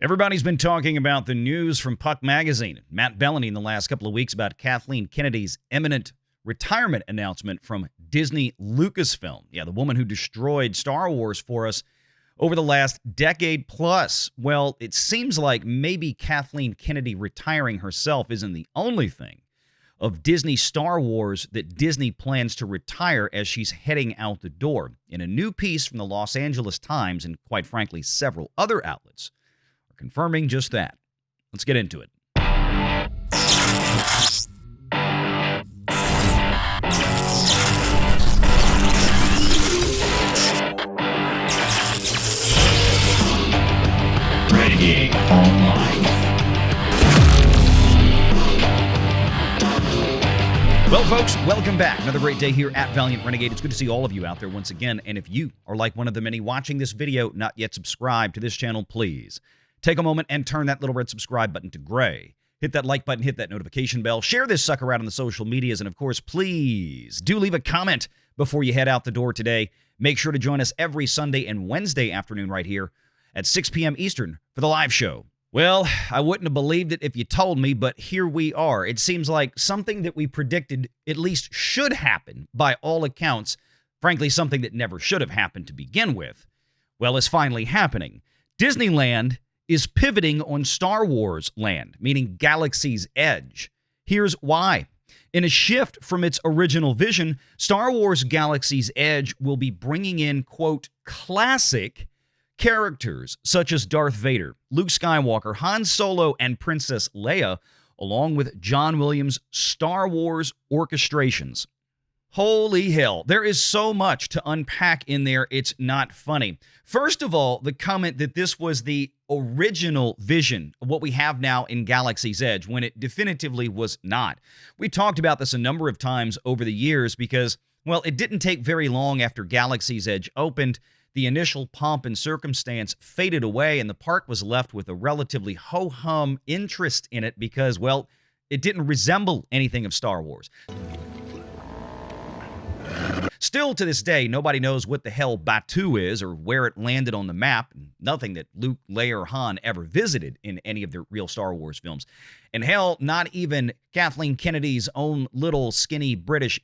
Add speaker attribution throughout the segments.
Speaker 1: Everybody's been talking about the news from Puck Magazine, Matt Bellany, in the last couple of weeks about Kathleen Kennedy's imminent retirement announcement from Disney Lucasfilm. Yeah, the woman who destroyed Star Wars for us over the last decade plus. Well, it seems like maybe Kathleen Kennedy retiring herself isn't the only thing of Disney Star Wars that Disney plans to retire as she's heading out the door. In a new piece from the Los Angeles Times and, quite frankly, several other outlets, confirming just that. Let's get into it. Renegade Online. Well, folks, welcome back. Another great day here at Valiant Renegade. It's good to see all of you out there once again. And if you are like one of the many watching this video, not yet subscribed to this channel, please take a moment and turn that little red subscribe button to gray. Hit that like button, hit that notification bell, share this sucker out on the social medias, and of course, please do leave a comment before you head out the door today. Make sure to join us every Sunday and Wednesday afternoon right here at 6 p.m. Eastern for the live show. Well, I wouldn't have believed it if you told me, but here we are. It seems like something that we predicted at least should happen by all accounts, frankly, something that never should have happened to begin with, well, is finally happening. Disneyland is pivoting on Star Wars land, meaning Galaxy's Edge. Here's why. In a shift from its original vision, Star Wars Galaxy's Edge will be bringing in, quote, classic characters such as Darth Vader, Luke Skywalker, Han Solo, and Princess Leia, along with John Williams' Star Wars orchestrations. Holy hell, there is so much to unpack in there, it's not funny. First of all, the comment that this was the original vision of what we have now in Galaxy's Edge, when it definitively was not. We talked about this a number of times over the years because, well, it didn't take very long after Galaxy's Edge opened. The initial pomp and circumstance faded away, and the park was left with a relatively ho-hum interest in it because, well, it didn't resemble anything of Star Wars. Still to this day, nobody knows what the hell Batuu is or where it landed on the map. Nothing that Luke, Leia, or Han ever visited in any of the real Star Wars films. And hell, not even Kathleen Kennedy's own little skinny British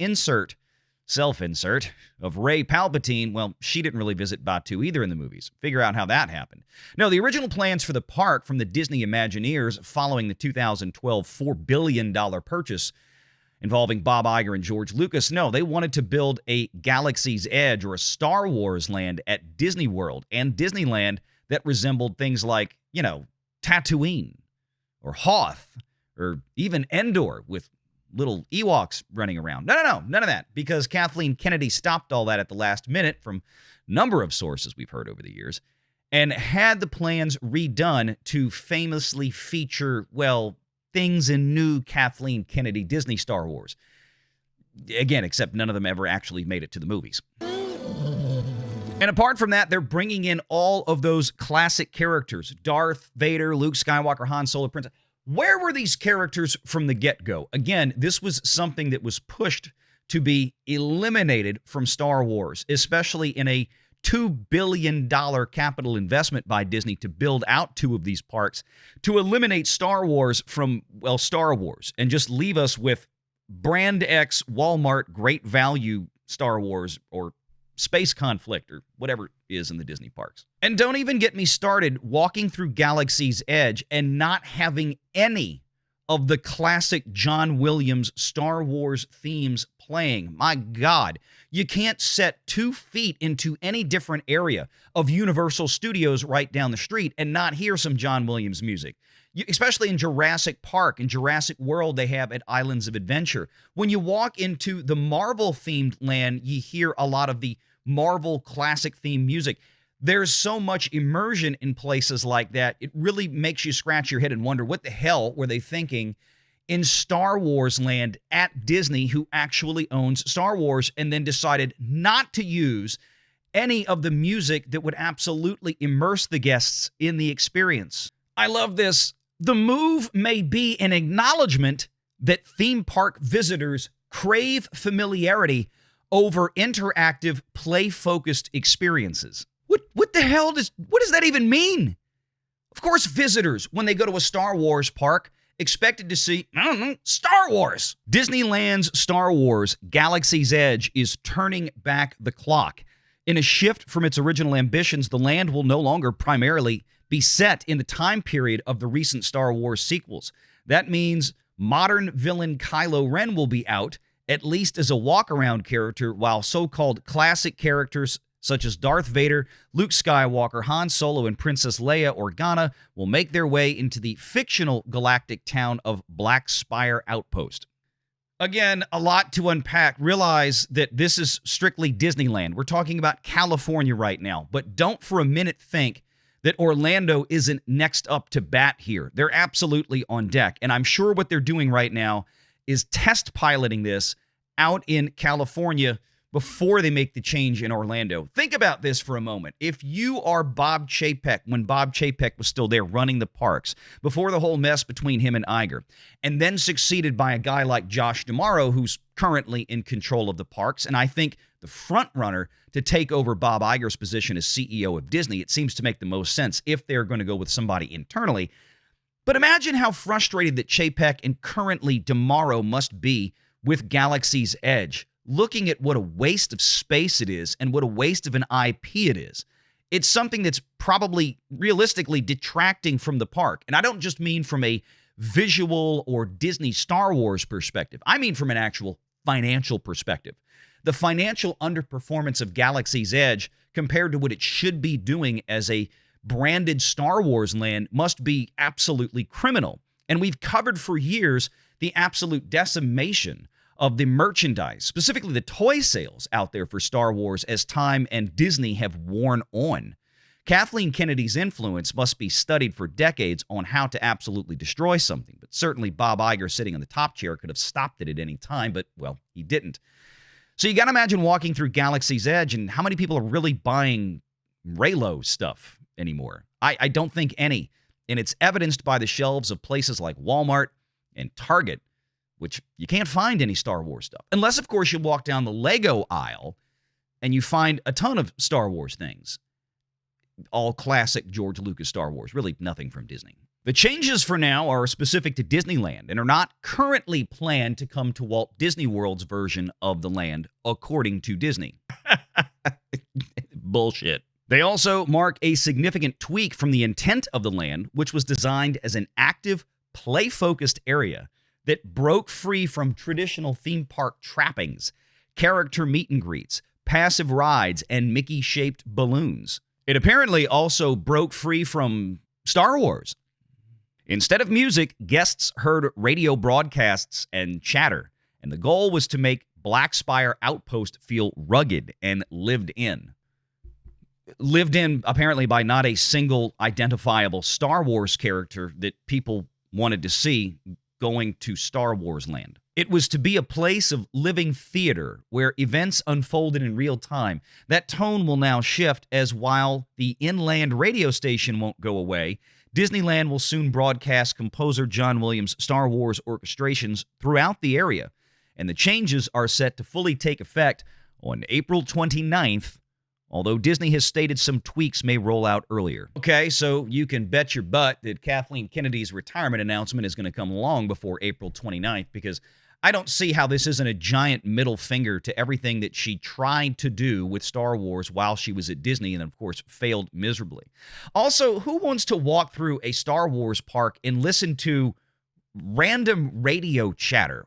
Speaker 1: self-insert of Rey Palpatine, well, she didn't really visit Batuu either in the movies. Figure out how that happened. No, the original plans for the park from the Disney Imagineers following the 2012 $4 billion purchase involving Bob Iger and George Lucas. No, they wanted to build a Galaxy's Edge or a Star Wars land at Disney World and Disneyland that resembled things like, you know, Tatooine or Hoth or even Endor with little Ewoks running around. No, none of that, because Kathleen Kennedy stopped all that at the last minute from a number of sources we've heard over the years and had the plans redone to famously feature, well, things in new Kathleen Kennedy Disney Star Wars. Again, except none of them ever actually made it to the movies. And apart from that, they're bringing in all of those classic characters. Darth Vader, Luke Skywalker, Han Solo, Princess. Where were these characters from the get-go? Again, this was something that was pushed to be eliminated from Star Wars, especially in a $2 billion capital investment by Disney to build out two of these parks, to eliminate Star Wars from, well, Star Wars, and just leave us with Brand X, Walmart, Great Value Star Wars, or Space Conflict, or whatever it is in the Disney parks. And don't even get me started walking through Galaxy's Edge and not having any of the classic John Williams Star Wars themes playing. My God, you can't set 2 feet into any different area of Universal Studios right down the street and not hear some John Williams music. Especially in Jurassic Park and Jurassic World, they have at Islands of Adventure. When you walk into the Marvel-themed land, you hear a lot of the Marvel classic-themed music. There's so much immersion in places like that, it really makes you scratch your head and wonder what the hell were they thinking in Star Wars land at Disney, who actually owns Star Wars, and then decided not to use any of the music that would absolutely immerse the guests in the experience. I love this. The move may be an acknowledgement that theme park visitors crave familiarity over interactive, play-focused experiences. What the hell what does that even mean? Of course, visitors, when they go to a Star Wars park, expected to see, I don't know, Star Wars. Disneyland's Star Wars Galaxy's Edge is turning back the clock. In a shift from its original ambitions, the land will no longer primarily be set in the time period of the recent Star Wars sequels. That means modern villain Kylo Ren will be out, at least as a walk-around character, while so-called classic characters such as Darth Vader, Luke Skywalker, Han Solo, and Princess Leia Organa will make their way into the fictional galactic town of Black Spire Outpost. Again, a lot to unpack. Realize that this is strictly Disneyland. We're talking about California right now, but don't for a minute think that Orlando isn't next up to bat here. They're absolutely on deck, and I'm sure what they're doing right now is test piloting this out in California before they make the change in Orlando. Think about this for a moment. If you are Bob Chapek, when Bob Chapek was still there running the parks, before the whole mess between him and Iger, and then succeeded by a guy like Josh D'Amaro, who's currently in control of the parks, and I think the front runner to take over Bob Iger's position as CEO of Disney, it seems to make the most sense if they're going to go with somebody internally. But imagine how frustrated that Chapek and currently D'Amaro must be with Galaxy's Edge, looking at what a waste of space it is and what a waste of an IP it is. It's something that's probably realistically detracting from the park. And I don't just mean from a visual or Disney Star Wars perspective. I mean from an actual financial perspective. The financial underperformance of Galaxy's Edge compared to what it should be doing as a branded Star Wars land must be absolutely criminal. And we've covered for years the absolute decimation of the merchandise, specifically the toy sales out there for Star Wars as time and Disney have worn on. Kathleen Kennedy's influence must be studied for decades on how to absolutely destroy something, but certainly Bob Iger sitting in the top chair could have stopped it at any time, but, well, he didn't. So you got to imagine walking through Galaxy's Edge and how many people are really buying Reylo stuff anymore. I don't think any, and it's evidenced by the shelves of places like Walmart and Target, which you can't find any Star Wars stuff. Unless, of course, you walk down the Lego aisle and you find a ton of Star Wars things. All classic George Lucas Star Wars, really nothing from Disney. The changes for now are specific to Disneyland and are not currently planned to come to Walt Disney World's version of the land, according to Disney. Bullshit. They also mark a significant tweak from the intent of the land, which was designed as an active, play-focused area that broke free from traditional theme park trappings, character meet and greets, passive rides, and Mickey-shaped balloons. It apparently also broke free from Star Wars. Instead of music, guests heard radio broadcasts and chatter, and the goal was to make Black Spire Outpost feel rugged and lived in. Lived in, apparently, by not a single identifiable Star Wars character that people wanted to see going to Star Wars land. It was to be a place of living theater where events unfolded in real time. That tone will now shift as while the inland radio station won't go away, Disneyland will soon broadcast composer John Williams' Star Wars orchestrations throughout the area. And the changes are set to fully take effect on April 29th, although Disney has stated some tweaks may roll out earlier. Okay, so you can bet your butt that Kathleen Kennedy's retirement announcement is going to come long before April 29th, because I don't see how this isn't a giant middle finger to everything that she tried to do with Star Wars while she was at Disney and, of course, failed miserably. Also, who wants to walk through a Star Wars park and listen to random radio chatter?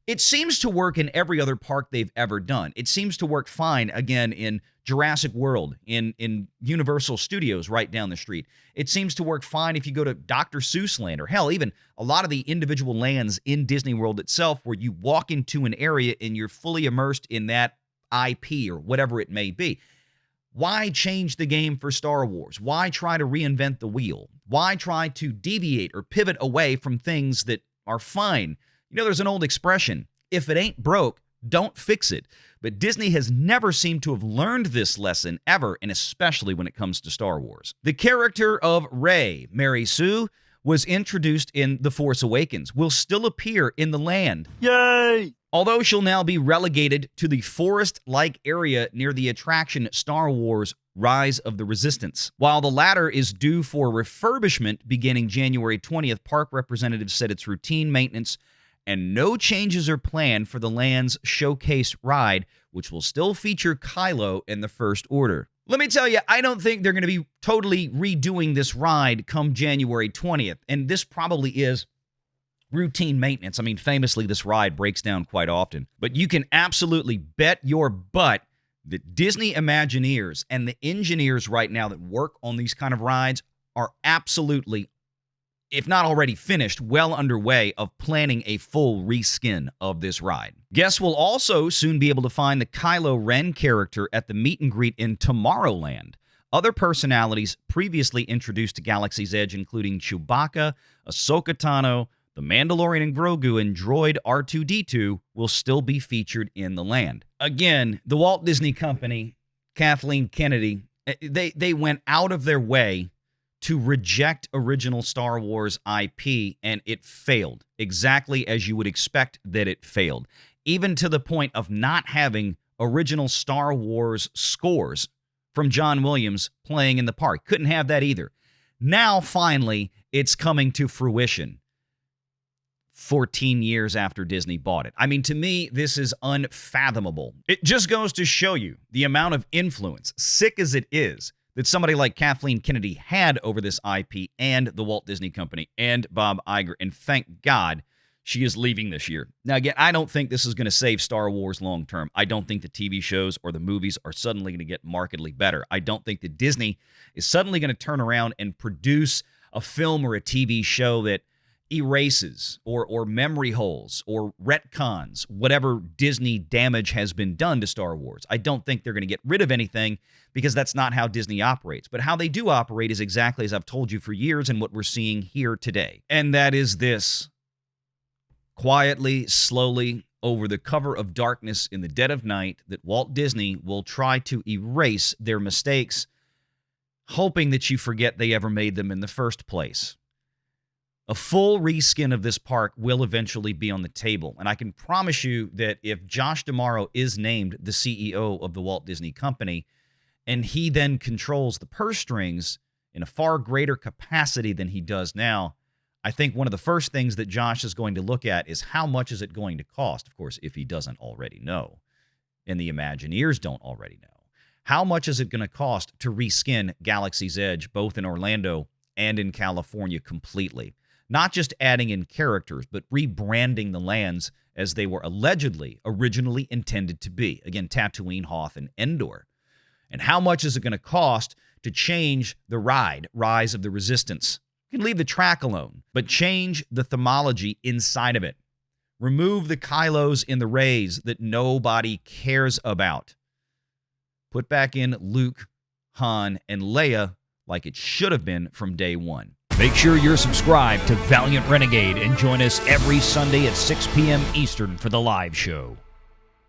Speaker 1: It seems to work in every other park they've ever done. It seems to work fine, again, in Jurassic World, in Universal Studios right down the street. It seems to work fine if you go to Dr. Seuss Land, or hell, even a lot of the individual lands in Disney World itself where you walk into an area and you're fully immersed in that IP or whatever it may be. Why change the game for Star Wars? Why try to reinvent the wheel? Why try to deviate or pivot away from things that are fine? You know, there's an old expression, if it ain't broke, don't fix it. But Disney has never seemed to have learned this lesson ever, and especially when it comes to Star Wars. The character of Rey, Mary Sue, was introduced in The Force Awakens, will still appear in the land.
Speaker 2: Yay!
Speaker 1: Although she'll now be relegated to the forest-like area near the attraction Star Wars Rise of the Resistance. While the latter is due for refurbishment beginning January 20th, park representatives said it's routine maintenance and no changes are planned for the land's showcase ride, which will still feature Kylo in the First Order. Let me tell you, I don't think they're going to be totally redoing this ride come January 20th, and this probably is routine maintenance. I mean, famously, this ride breaks down quite often. But you can absolutely bet your butt that Disney Imagineers and the engineers right now that work on these kind of rides are absolutely, if not already finished, well underway of planning a full reskin of this ride. Guests will also soon be able to find the Kylo Ren character at the meet and greet in Tomorrowland. Other personalities previously introduced to Galaxy's Edge, including Chewbacca, Ahsoka Tano, the Mandalorian and Grogu, and droid R2-D2 will still be featured in the land. Again, the Walt Disney Company, Kathleen Kennedy, they went out of their way to reject original Star Wars IP, and it failed, exactly as you would expect that it failed, even to the point of not having original Star Wars scores from John Williams playing in the park. Couldn't have that either. Now, finally, it's coming to fruition. 14 years after Disney bought it. I mean, to me, this is unfathomable. It just goes to show you the amount of influence, sick as it is, that somebody like Kathleen Kennedy had over this IP and the Walt Disney Company and Bob Iger. And thank God she is leaving this year. Now, again, I don't think this is going to save Star Wars long term. I don't think the TV shows or the movies are suddenly going to get markedly better. I don't think that Disney is suddenly going to turn around and produce a film or a TV show that erases or memory holes or retcons whatever Disney damage has been done to Star Wars. I don't think they're going to get rid of anything because that's not how Disney operates. But how they do operate is exactly as I've told you for years and what we're seeing here today. And that is this. Quietly, slowly, over the cover of darkness in the dead of night, that Walt Disney will try to erase their mistakes, hoping that you forget they ever made them in the first place. A full reskin of this park will eventually be on the table, and I can promise you that if Josh D'Amaro is named the CEO of the Walt Disney Company, and he then controls the purse strings in a far greater capacity than he does now, I think one of the first things that Josh is going to look at is how much is it going to cost, of course, if he doesn't already know, and the Imagineers don't already know. How much is it going to cost to reskin Galaxy's Edge, both in Orlando and in California completely? Not just adding in characters, but rebranding the lands as they were allegedly originally intended to be. Again, Tatooine, Hoth, and Endor. And how much is it going to cost to change the ride, Rise of the Resistance? You can leave the track alone, but change the themology inside of it. Remove the Kylos in the Reys that nobody cares about. Put back in Luke, Han, and Leia like it should have been from day one. Make sure you're subscribed to Valiant Renegade and join us every Sunday at 6 p.m. Eastern for the live show.